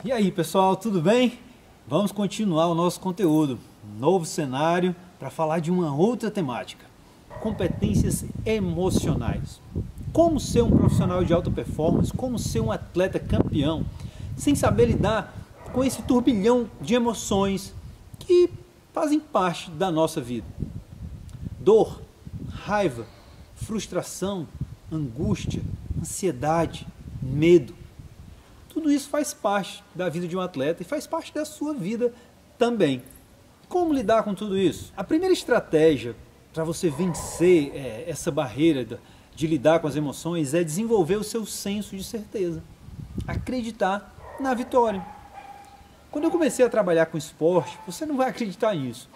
E aí pessoal, tudo bem? Vamos continuar o nosso conteúdo, novo cenário para falar de uma outra temática, competências emocionais. Como ser um profissional de alta performance, como ser um atleta campeão, sem saber lidar com esse turbilhão de emoções que fazem parte da nossa vida. Dor, raiva, frustração, angústia, ansiedade, medo. Tudo isso faz parte da vida de um atleta e faz parte da sua vida também. Como lidar com tudo isso? A primeira estratégia para você vencer essa barreira de lidar com as emoções é desenvolver o seu senso de certeza. Acreditar na vitória. Quando eu comecei a trabalhar com esporte, você não vai acreditar nisso.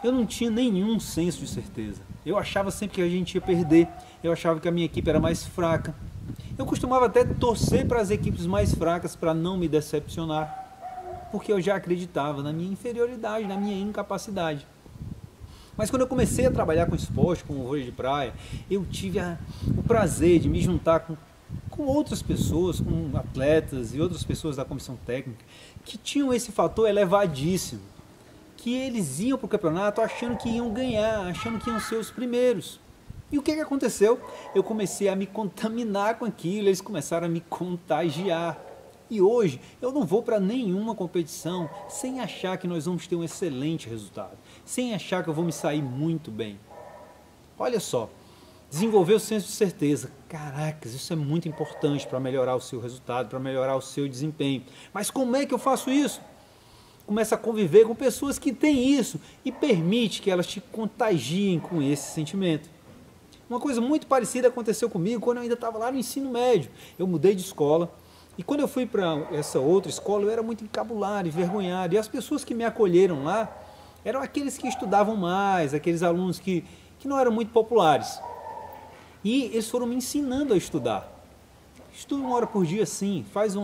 Eu não tinha nenhum senso de certeza. Eu achava sempre que a gente ia perder. Eu achava que a minha equipe era mais fraca. Eu costumava até torcer para as equipes mais fracas para não me decepcionar, porque eu já acreditava na minha inferioridade, na minha incapacidade. Mas quando eu comecei a trabalhar com esporte, com o vôlei de praia, eu tive o prazer de me juntar com outras pessoas, com atletas e outras pessoas da comissão técnica, que tinham esse fator elevadíssimo, que eles iam para o campeonato achando que iam ganhar, achando que iam ser os primeiros. E o que aconteceu? Eu comecei a me contaminar com aquilo, eles começaram a me contagiar. E hoje eu não vou para nenhuma competição sem achar que nós vamos ter um excelente resultado, sem achar que eu vou me sair muito bem. Olha só, desenvolver o senso de certeza. Caracas, isso é muito importante para melhorar o seu resultado, para melhorar o seu desempenho. Mas como é que eu faço isso? Começa a conviver com pessoas que têm isso e permite que elas te contagiem com esse sentimento. Uma coisa muito parecida aconteceu comigo quando eu ainda estava lá no ensino médio. Eu mudei de escola e quando eu fui para essa outra escola eu era muito encabulado, envergonhado. E as pessoas que me acolheram lá eram aqueles que estudavam mais, aqueles alunos que não eram muito populares. E eles foram me ensinando a estudar. Estuda 1 hora por dia assim, faz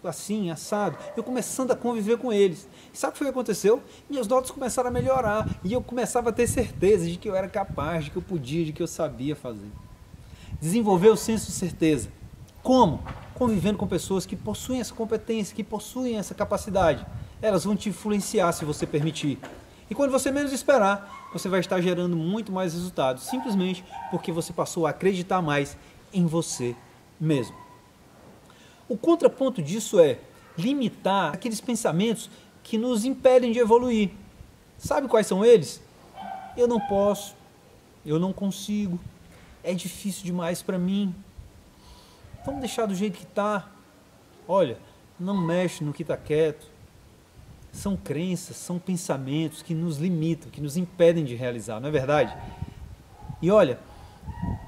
assim, assado. Eu começando a conviver com eles. E sabe o que foi que aconteceu? Minhas notas começaram a melhorar. E eu começava a ter certeza de que eu era capaz, de que eu podia, de que eu sabia fazer. Desenvolver o senso de certeza. Como? Convivendo com pessoas que possuem essa competência, que possuem essa capacidade. Elas vão te influenciar se você permitir. E quando você menos esperar, você vai estar gerando muito mais resultados. Simplesmente porque você passou a acreditar mais em você mesmo. O contraponto disso é limitar aqueles pensamentos que nos impedem de evoluir. Sabe quais são eles? Eu não posso, eu não consigo, é difícil demais para mim. Vamos deixar do jeito que está. Olha, não mexe no que está quieto. São crenças, são pensamentos que nos limitam, que nos impedem de realizar, não é verdade? E olha,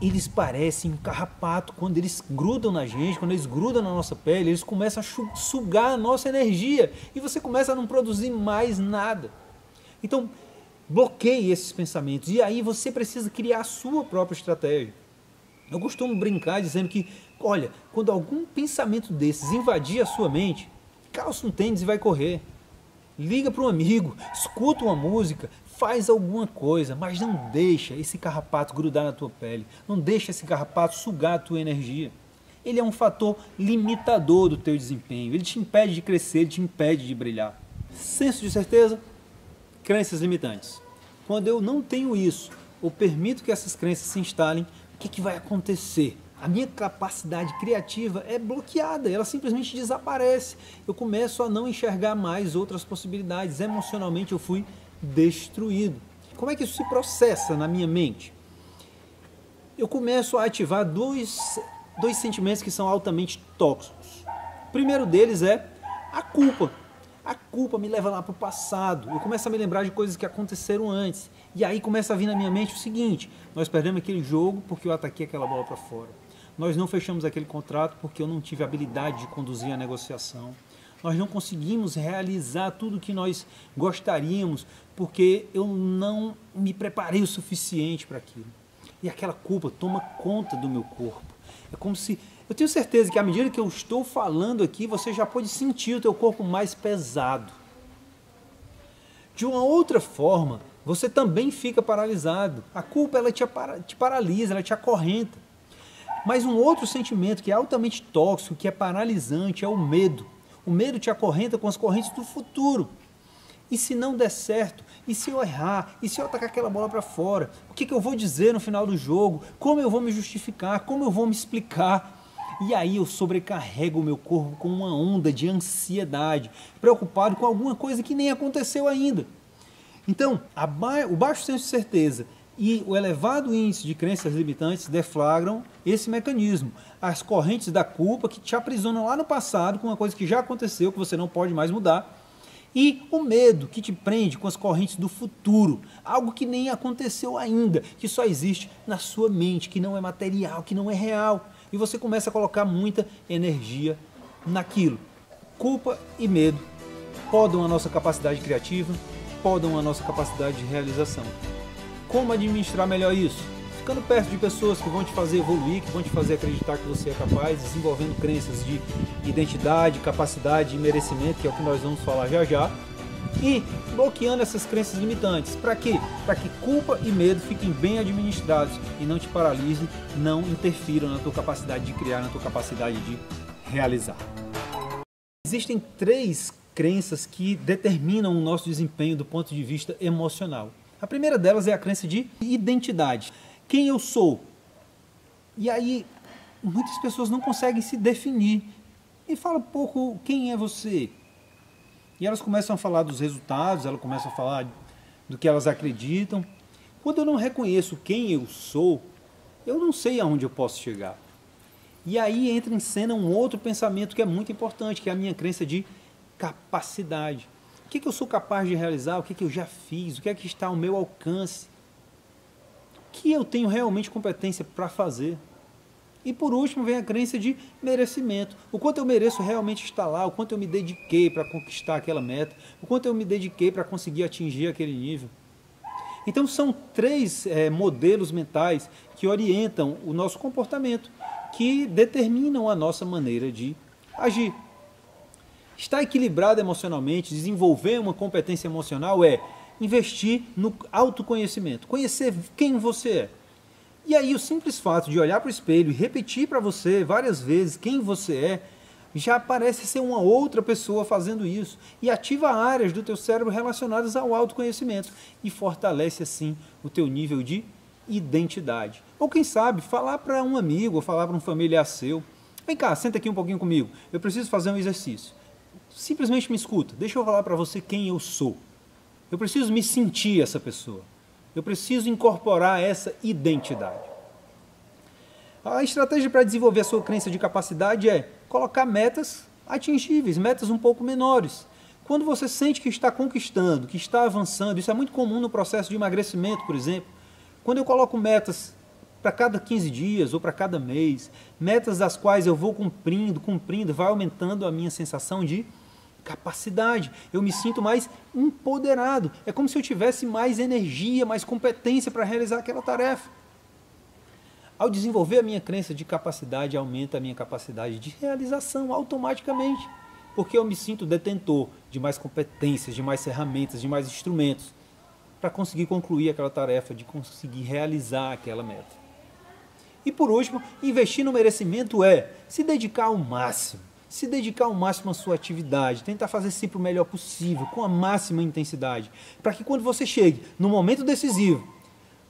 eles parecem um carrapato. Quando eles grudam na gente, quando eles grudam na nossa pele, eles começam a sugar a nossa energia e você começa a não produzir mais nada. Então, bloqueie esses pensamentos e aí você precisa criar a sua própria estratégia. Eu costumo brincar dizendo que, olha, quando algum pensamento desses invadir a sua mente, calça um tênis e vai correr. Liga para um amigo, escuta uma música, faz alguma coisa, mas não deixa esse carrapato grudar na tua pele, não deixa esse carrapato sugar a tua energia. Ele é um fator limitador do teu desempenho, ele te impede de crescer, ele te impede de brilhar. Senso de certeza, crenças limitantes. Quando eu não tenho isso, ou permito que essas crenças se instalem, o que vai acontecer? A minha capacidade criativa é bloqueada, ela simplesmente desaparece. Eu começo a não enxergar mais outras possibilidades. Emocionalmente eu fui destruído. Como é que isso se processa na minha mente? Eu começo a ativar dois sentimentos que são altamente tóxicos. O primeiro deles é a culpa. A culpa me leva lá para o passado. Eu começo a me lembrar de coisas que aconteceram antes. E aí começa a vir na minha mente o seguinte: nós perdemos aquele jogo porque eu ataquei aquela bola para fora. Nós não fechamos aquele contrato porque eu não tive habilidade de conduzir a negociação. Nós não conseguimos realizar tudo o que nós gostaríamos porque eu não me preparei o suficiente para aquilo. E aquela culpa toma conta do meu corpo. É como se... Eu tenho certeza que à medida que eu estou falando aqui, você já pode sentir o teu corpo mais pesado. De uma outra forma, você também fica paralisado. A culpa ela te paralisa, ela te acorrenta. Mas um outro sentimento que é altamente tóxico, que é paralisante, é o medo. O medo te acorrenta com as correntes do futuro. E se não der certo? E se eu errar? E se eu atacar aquela bola para fora? O que eu vou dizer no final do jogo? Como eu vou me justificar? Como eu vou me explicar? E aí eu sobrecarrego o meu corpo com uma onda de ansiedade, preocupado com alguma coisa que nem aconteceu ainda. Então, o baixo senso de certeza e o elevado índice de crenças limitantes deflagram esse mecanismo. As correntes da culpa que te aprisionam lá no passado com uma coisa que já aconteceu, que você não pode mais mudar. E o medo que te prende com as correntes do futuro, algo que nem aconteceu ainda, que só existe na sua mente, que não é material, que não é real. E você começa a colocar muita energia naquilo. Culpa e medo podam a nossa capacidade criativa, podam a nossa capacidade de realização. Como administrar melhor isso? Ficando perto de pessoas que vão te fazer evoluir, que vão te fazer acreditar que você é capaz, desenvolvendo crenças de identidade, capacidade e merecimento, que é o que nós vamos falar já já, e bloqueando essas crenças limitantes. Para quê? Para que culpa e medo fiquem bem administrados e não te paralisem, não interfiram na tua capacidade de criar, na tua capacidade de realizar. Existem 3 crenças que determinam o nosso desempenho do ponto de vista emocional. A primeira delas é a crença de identidade. Quem eu sou? E aí, muitas pessoas não conseguem se definir. E fala um pouco quem é você. E elas começam a falar dos resultados, elas começam a falar do que elas acreditam. Quando eu não reconheço quem eu sou, eu não sei aonde eu posso chegar. E aí entra em cena um outro pensamento que é muito importante, que é a minha crença de capacidade. O que eu sou capaz de realizar? O que eu já fiz? O que é que está ao meu alcance? O que eu tenho realmente competência para fazer? E por último vem a crença de merecimento. O quanto eu mereço realmente estar lá, o quanto eu me dediquei para conquistar aquela meta, o quanto eu me dediquei para conseguir atingir aquele nível. Então são 3 modelos mentais que orientam o nosso comportamento, que determinam a nossa maneira de agir. Estar equilibrado emocionalmente, desenvolver uma competência emocional é investir no autoconhecimento, conhecer quem você é. E aí o simples fato de olhar para o espelho e repetir para você várias vezes quem você é, já parece ser uma outra pessoa fazendo isso e ativa áreas do teu cérebro relacionadas ao autoconhecimento e fortalece assim o teu nível de identidade. Ou quem sabe, falar para um amigo ou falar para um familiar seu, vem cá, senta aqui um pouquinho comigo, eu preciso fazer um exercício. Simplesmente me escuta, deixa eu falar para você quem eu sou. Eu preciso me sentir essa pessoa. Eu preciso incorporar essa identidade. A estratégia para desenvolver a sua crença de capacidade é colocar metas atingíveis, metas um pouco menores. Quando você sente que está conquistando, que está avançando, isso é muito comum no processo de emagrecimento, por exemplo. Quando eu coloco metas para cada 15 dias ou para cada mês, metas das quais eu vou cumprindo, vai aumentando a minha sensação de capacidade. Eu me sinto mais empoderado. É como se eu tivesse mais energia, mais competência para realizar aquela tarefa. Ao desenvolver a minha crença de capacidade, aumenta a minha capacidade de realização automaticamente, porque eu me sinto detentor de mais competências, de mais ferramentas, de mais instrumentos para conseguir concluir aquela tarefa, de conseguir realizar aquela meta. E por último, investir no merecimento é se dedicar ao máximo. Se dedicar ao máximo à sua atividade, tentar fazer sempre o melhor possível, com a máxima intensidade, para que quando você chegue no momento decisivo,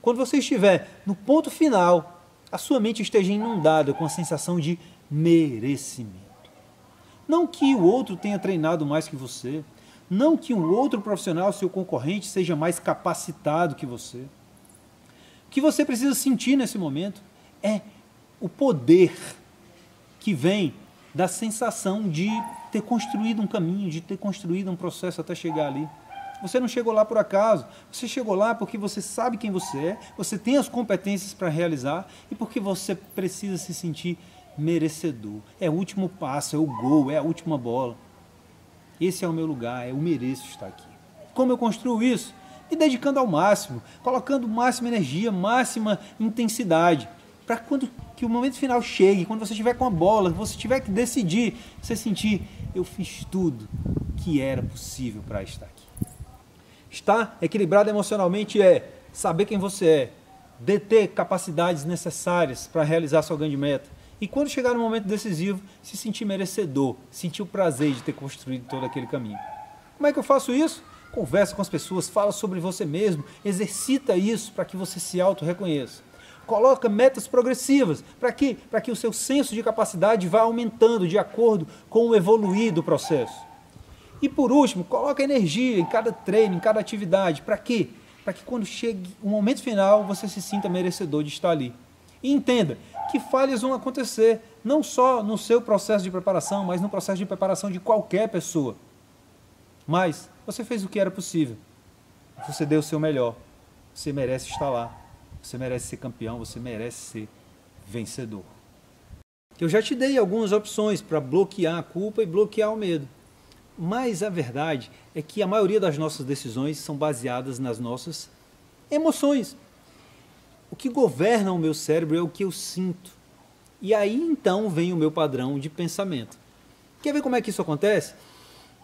quando você estiver no ponto final, a sua mente esteja inundada com a sensação de merecimento. Não que o outro tenha treinado mais que você, não que um outro profissional, seu concorrente, seja mais capacitado que você. O que você precisa sentir nesse momento é o poder que vem da sensação de ter construído um caminho, de ter construído um processo até chegar ali. Você não chegou lá por acaso, você chegou lá porque você sabe quem você é, você tem as competências para realizar e porque você precisa se sentir merecedor. É o último passo, é o gol, é a última bola. Esse é o meu lugar, eu mereço estar aqui. Como eu construo isso? Me dedicando ao máximo, colocando máxima energia, máxima intensidade, para quando que o momento final chegue, quando você estiver com a bola, você tiver que decidir, você sentir, eu fiz tudo que era possível para estar aqui. Estar equilibrado emocionalmente é saber quem você é, deter capacidades necessárias para realizar sua grande meta E quando chegar no momento decisivo, se sentir merecedor, sentir o prazer de ter construído todo aquele caminho. Como é que eu faço isso? Conversa com as pessoas, fala sobre você mesmo, exercita isso para que você se auto-reconheça. Coloca metas progressivas. Para quê? Para que o seu senso de capacidade vá aumentando de acordo com o evoluir do processo. E por último, coloca energia em cada treino, em cada atividade. Para quê? Para que quando chegue o momento final, você se sinta merecedor de estar ali. E entenda que falhas vão acontecer, não só no seu processo de preparação, mas no processo de preparação de qualquer pessoa. Mas você fez o que era possível. Você deu o seu melhor. Você merece estar lá. Você merece ser campeão, você merece ser vencedor. Eu já te dei algumas opções para bloquear a culpa e bloquear o medo. Mas a verdade é que a maioria das nossas decisões são baseadas nas nossas emoções. O que governa o meu cérebro é o que eu sinto. E aí então vem o meu padrão de pensamento. Quer ver como é que isso acontece?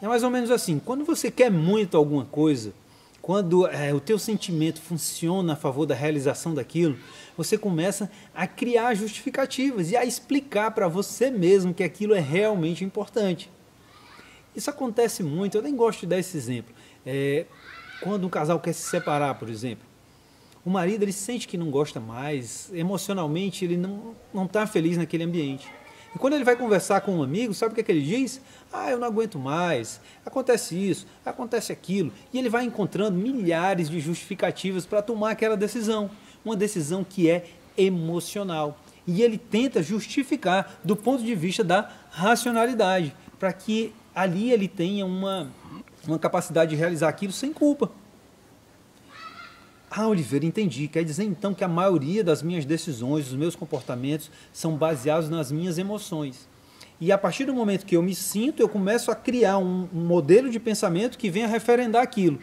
É mais ou menos assim, quando você quer muito alguma coisa, quando o teu sentimento funciona a favor da realização daquilo, você começa a criar justificativas e a explicar para você mesmo que aquilo é realmente importante. Isso acontece muito, eu nem gosto de dar esse exemplo. Quando um casal quer se separar, por exemplo, o marido ele sente que não gosta mais, emocionalmente ele não está feliz naquele ambiente. E quando ele vai conversar com um amigo, sabe o que ele diz? Eu não aguento mais, acontece isso, acontece aquilo. E ele vai encontrando milhares de justificativas para tomar aquela decisão. Uma decisão que é emocional. E ele tenta justificar do ponto de vista da racionalidade, para que ali ele tenha uma capacidade de realizar aquilo sem culpa. Oliveira, entendi. Quer dizer então que a maioria das minhas decisões, dos meus comportamentos, são baseados nas minhas emoções. E a partir do momento que eu me sinto, eu começo a criar um modelo de pensamento que venha referendar aquilo.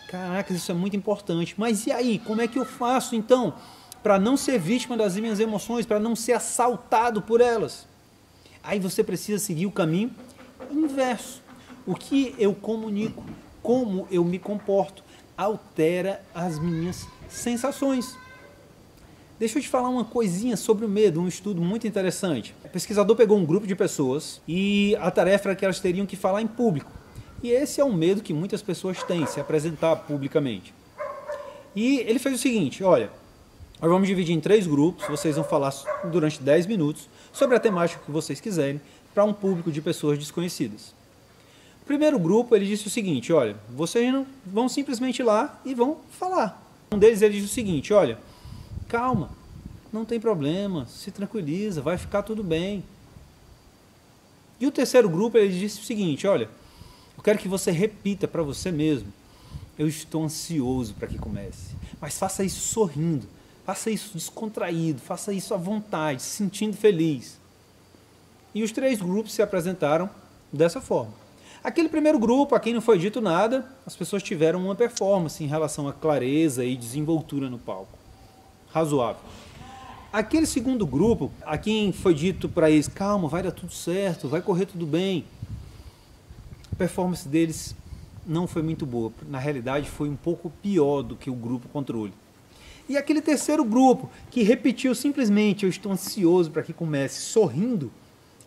Caraca, isso é muito importante. Mas e aí, como é que eu faço então para não ser vítima das minhas emoções, para não ser assaltado por elas? Aí você precisa seguir o caminho inverso. O que eu comunico, como eu me comporto, altera as minhas sensações. Deixa eu te falar uma coisinha sobre o medo, um estudo muito interessante. O pesquisador pegou um grupo de pessoas e a tarefa era que elas teriam que falar em público. E esse é um medo que muitas pessoas têm, se apresentar publicamente. E ele fez o seguinte, olha, nós vamos dividir em 3 grupos, vocês vão falar durante 10 minutos sobre a temática que vocês quiserem para um público de pessoas desconhecidas. O primeiro grupo, ele disse o seguinte, olha, vocês não vão simplesmente ir lá e vão falar. Um deles, ele disse o seguinte, olha, calma, não tem problema, se tranquiliza, vai ficar tudo bem. E o terceiro grupo, ele disse o seguinte, olha, eu quero que você repita para você mesmo, eu estou ansioso para que comece, mas faça isso sorrindo, faça isso descontraído, faça isso à vontade, se sentindo feliz. E os 3 grupos se apresentaram dessa forma. Aquele primeiro grupo, a quem não foi dito nada, as pessoas tiveram uma performance em relação à clareza e desenvoltura no palco. Razoável. Aquele segundo grupo, a quem foi dito para eles, calma, vai dar tudo certo, vai correr tudo bem. A performance deles não foi muito boa. Na realidade, foi um pouco pior do que o grupo controle. E aquele terceiro grupo, que repetiu simplesmente, eu estou ansioso para que comece, sorrindo,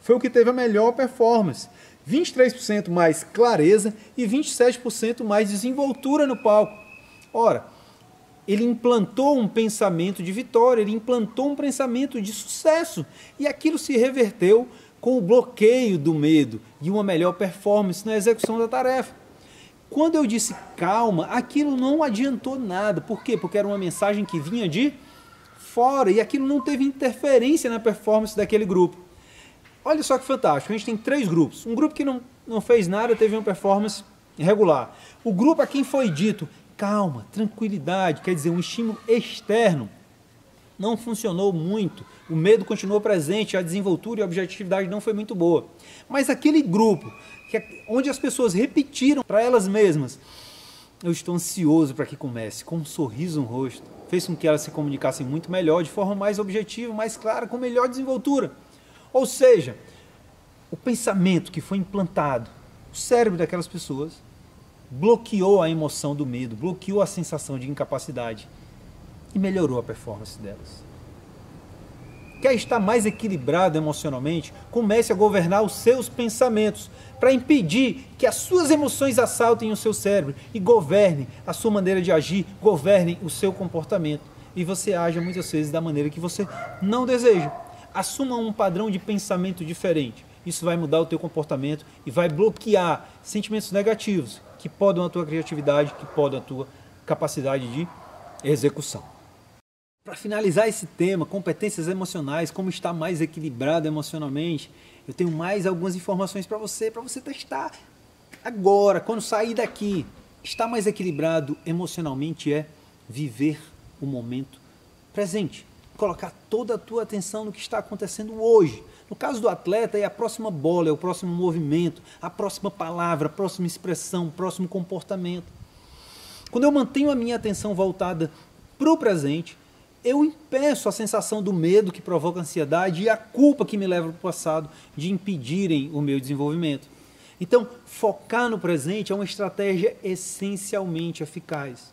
foi o que teve a melhor performance. 23% mais clareza e 27% mais desenvoltura no palco. Ora, ele implantou um pensamento de vitória, ele implantou um pensamento de sucesso. E aquilo se reverteu com o bloqueio do medo e uma melhor performance na execução da tarefa. Quando eu disse calma, aquilo não adiantou nada. Por quê? Porque era uma mensagem que vinha de fora e aquilo não teve interferência na performance daquele grupo. Olha só que fantástico, a gente tem 3 grupos. Um grupo que não fez nada, teve uma performance regular. O grupo a quem foi dito, calma, tranquilidade, quer dizer, um estímulo externo, não funcionou muito. O medo continuou presente, a desenvoltura e a objetividade não foi muito boa. Mas aquele grupo, onde as pessoas repetiram para elas mesmas, eu estou ansioso para que comece, com um sorriso no rosto, fez com que elas se comunicassem muito melhor, de forma mais objetiva, mais clara, com melhor desenvoltura. Ou seja, o pensamento que foi implantado no cérebro daquelas pessoas bloqueou a emoção do medo, bloqueou a sensação de incapacidade e melhorou a performance delas. Quer estar mais equilibrado emocionalmente? Comece a governar os seus pensamentos para impedir que as suas emoções assaltem o seu cérebro e governem a sua maneira de agir, governem o seu comportamento. E você aja muitas vezes da maneira que você não deseja. Assuma um padrão de pensamento diferente. Isso vai mudar o teu comportamento e vai bloquear sentimentos negativos que podam a tua criatividade, que podam a tua capacidade de execução. Para finalizar esse tema, competências emocionais, como estar mais equilibrado emocionalmente, eu tenho mais algumas informações para você testar agora, quando sair daqui. Estar mais equilibrado emocionalmente é viver o momento presente. Colocar toda a tua atenção no que está acontecendo hoje. No caso do atleta, é a próxima bola, é o próximo movimento, a próxima palavra, a próxima expressão, o próximo comportamento. Quando eu mantenho a minha atenção voltada para o presente, eu impeço a sensação do medo que provoca ansiedade e a culpa que me leva para o passado de impedirem o meu desenvolvimento. Então, focar no presente é uma estratégia essencialmente eficaz.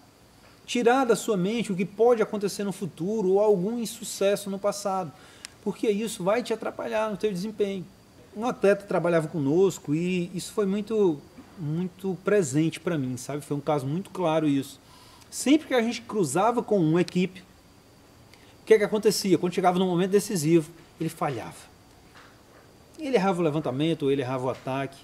Tirar da sua mente o que pode acontecer no futuro ou algum insucesso no passado, porque isso vai te atrapalhar no teu desempenho. Um atleta trabalhava conosco e isso foi muito presente para mim, sabe? Foi um caso muito claro isso. Sempre que a gente cruzava com uma equipe, o que acontecia? Quando chegava no momento decisivo, ele falhava. Ele errava o levantamento, ou ele errava o ataque.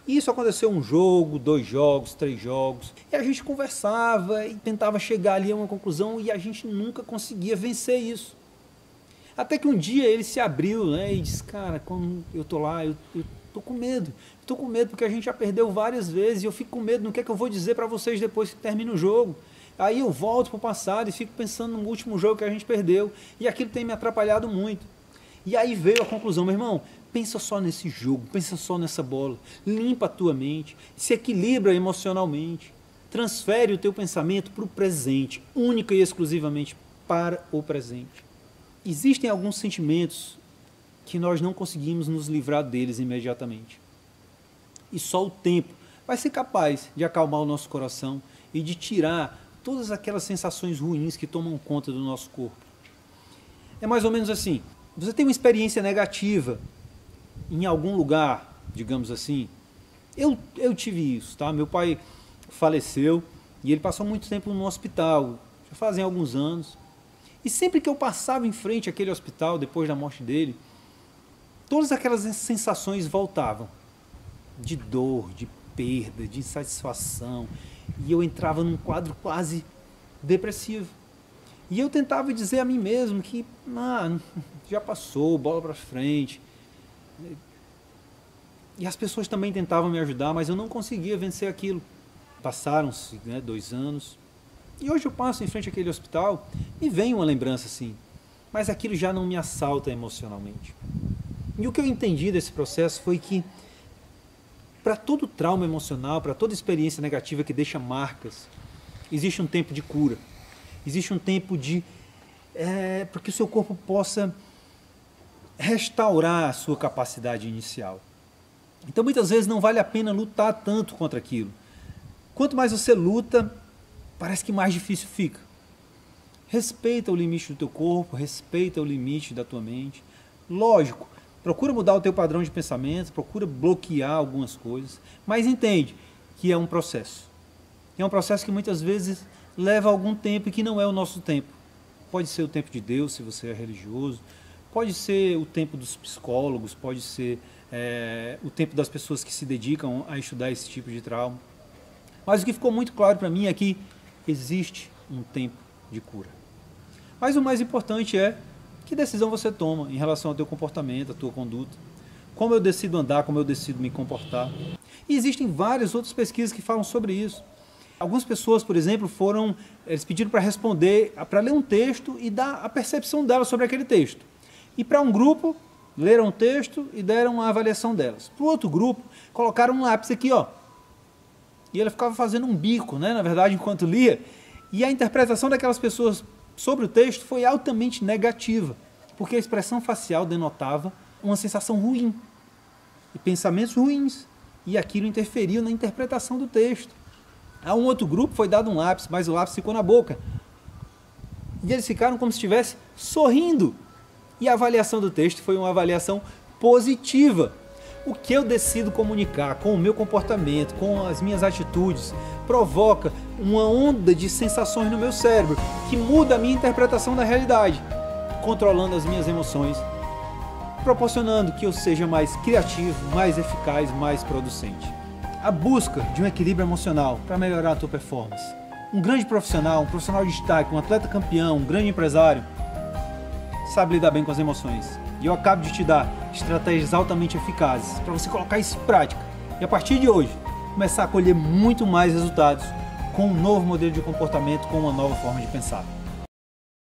E isso aconteceu um jogo, 2 jogos, 3 jogos. E a gente conversava e tentava chegar ali a uma conclusão e a gente nunca conseguia vencer isso. Até que um dia ele se abriu, né, e disse, cara, quando eu tô lá, eu tô com medo. Estou com medo porque a gente já perdeu várias vezes e eu fico com medo no que é que eu vou dizer para vocês depois que termina o jogo. Aí eu volto para o passado e fico pensando no último jogo que a gente perdeu e aquilo tem me atrapalhado muito. E aí veio a conclusão, meu irmão, pensa só nesse jogo, pensa só nessa bola, limpa a tua mente, se equilibra emocionalmente, transfere o teu pensamento para o presente, única e exclusivamente para o presente. Existem alguns sentimentos que nós não conseguimos nos livrar deles imediatamente. E só o tempo vai ser capaz de acalmar o nosso coração e de tirar todas aquelas sensações ruins que tomam conta do nosso corpo. É mais ou menos assim, você tem uma experiência negativa em algum lugar, digamos assim. Eu tive isso, tá? Meu pai faleceu e ele passou muito tempo no hospital, já fazem alguns anos. E sempre que eu passava em frente àquele hospital, depois da morte dele, todas aquelas sensações voltavam. De dor, de perda, de insatisfação. E eu entrava num quadro quase depressivo. E eu tentava dizer a mim mesmo que já passou, bola para frente. E as pessoas também tentavam me ajudar, mas eu não conseguia vencer aquilo. Passaram-se 2 anos. E hoje eu passo em frente àquele hospital e vem uma lembrança assim. Mas aquilo já não me assalta emocionalmente. E o que eu entendi desse processo foi que para todo trauma emocional, para toda experiência negativa que deixa marcas, existe um tempo de cura. Existe um tempo para que o seu corpo possa restaurar a sua capacidade inicial. Então, muitas vezes, não vale a pena lutar tanto contra aquilo. Quanto mais você luta, parece que mais difícil fica. Respeita o limite do teu corpo, respeita o limite da tua mente. Lógico, procura mudar o teu padrão de pensamento, procura bloquear algumas coisas, mas entende que é um processo. É um processo que muitas vezes leva algum tempo e que não é o nosso tempo. Pode ser o tempo de Deus, se você é religioso, pode ser o tempo dos psicólogos, pode ser o tempo das pessoas que se dedicam a estudar esse tipo de trauma. Mas o que ficou muito claro para mim é que existe um tempo de cura. Mas o mais importante é que decisão você toma em relação ao teu comportamento, à tua conduta, como eu decido andar, como eu decido me comportar. E existem várias outras pesquisas que falam sobre isso. Algumas pessoas, por exemplo, eles pediram para responder, para ler um texto e dar a percepção delas sobre aquele texto. E para um grupo, leram o texto e deram uma avaliação delas. Para o outro grupo, colocaram um lápis aqui, ó. E ela ficava fazendo um bico, né, na verdade, enquanto lia. E a interpretação daquelas pessoas sobre o texto foi altamente negativa, porque a expressão facial denotava uma sensação ruim, e pensamentos ruins, e aquilo interferiu na interpretação do texto. A um outro grupo foi dado um lápis, mas o lápis ficou na boca. E eles ficaram como se estivesse sorrindo. E a avaliação do texto foi uma avaliação positiva. O que eu decido comunicar com o meu comportamento, com as minhas atitudes, provoca uma onda de sensações no meu cérebro que muda a minha interpretação da realidade, controlando as minhas emoções, proporcionando que eu seja mais criativo, mais eficaz, mais producente. A busca de um equilíbrio emocional para melhorar a tua performance. Um grande profissional, um profissional de destaque, um atleta campeão, um grande empresário, sabe lidar bem com as emoções. E eu acabo de te dar estratégias altamente eficazes para você colocar isso em prática. E a partir de hoje, começar a colher muito mais resultados com um novo modelo de comportamento, com uma nova forma de pensar.